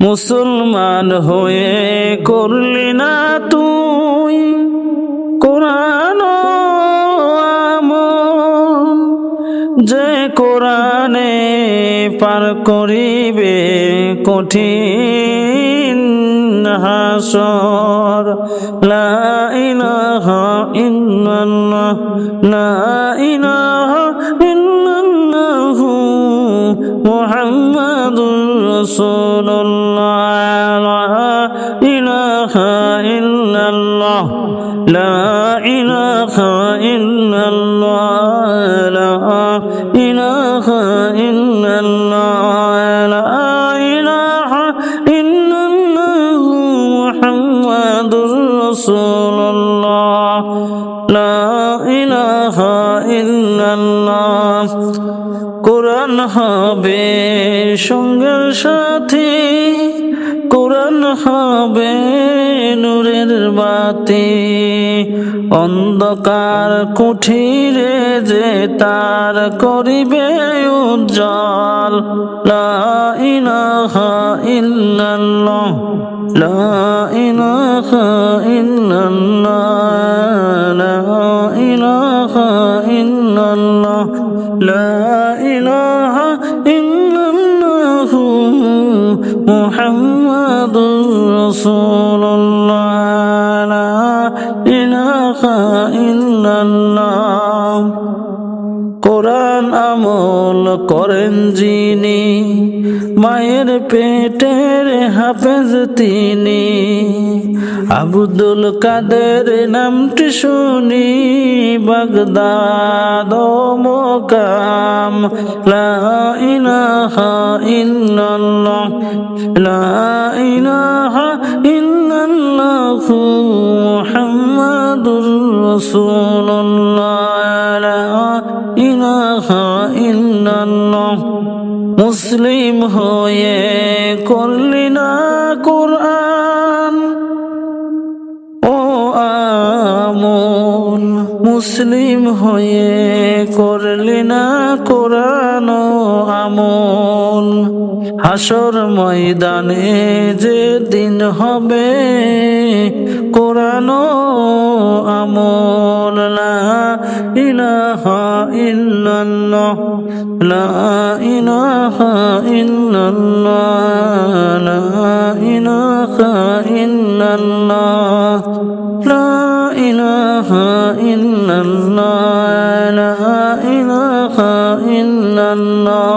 মুসলমান হয়ে করলি না তুই কোরআন আমল, যে কোরআনে পার করিবে কঠিন হাসর। লা ইলাহা ইল্লাল্লাহ, লা ইলাহা ইল্লাল্লাহু মুহাম্মাদুর রাসূলুল্লাহ। লা ইলাহা ইল্লাল্লাহ, লা ইলাহা ইল্লাল্লাহ, লা ইলাহা ইল্লাল্লাহ, লা ইলাহা ইল্লাল্লাহ মুহাম্মাদুর রাসূলুল্লাহ, লা ইলাহা ইল্লাল্লাহ। কোরআন হবে সঙ্গের সাথী, কোরআন হবে নূরের বাতি, অন্ধকার কুঠিরে যে তার করিবে উজ্জ্বল। লা ইলাহা ইল্লাল্লাহ, লা ইলাহা ইল্লাল্লাহ, লা ইলাহা ইল্লাল্লাহ, লা ইলাহা ইল্লাল্লাহু মুহাম্মাদুর রাসূলুল্লাহ, লা ইলাহা ইল্লাল্লাহ। কোরআন আমল করেন যিনি, মায়ের পেটের হাফেজ তিনি। আব্দুল কাদের নামটি শুনি বাগদাদ ও মোকাম। লা ইলাহা ইল্লাল্লাহ, লা ইলাহা ইল্লাল্লাহু মুহাম্মাদুর রাসূলুল্লাহ, লা ইলাহা ইল্লাল্লাহ। মুসলিম হয়ে করলি না কোরআন ও আমল, মুসলিম হয়ে করলি না কোরআন ও আমল। হাসর ময়দানে যে দিন হবে কোরআন ও আমল। লা ইলাহা ইল্লাল্লাহ, লা ইলাহা ইল্লাল্লাহ, লা ইলাহা ইল্লাল্লাহ, লা ইলাহা ইল্লাল্লাহ, লা ইলাহা ইল্লাল্লাহ।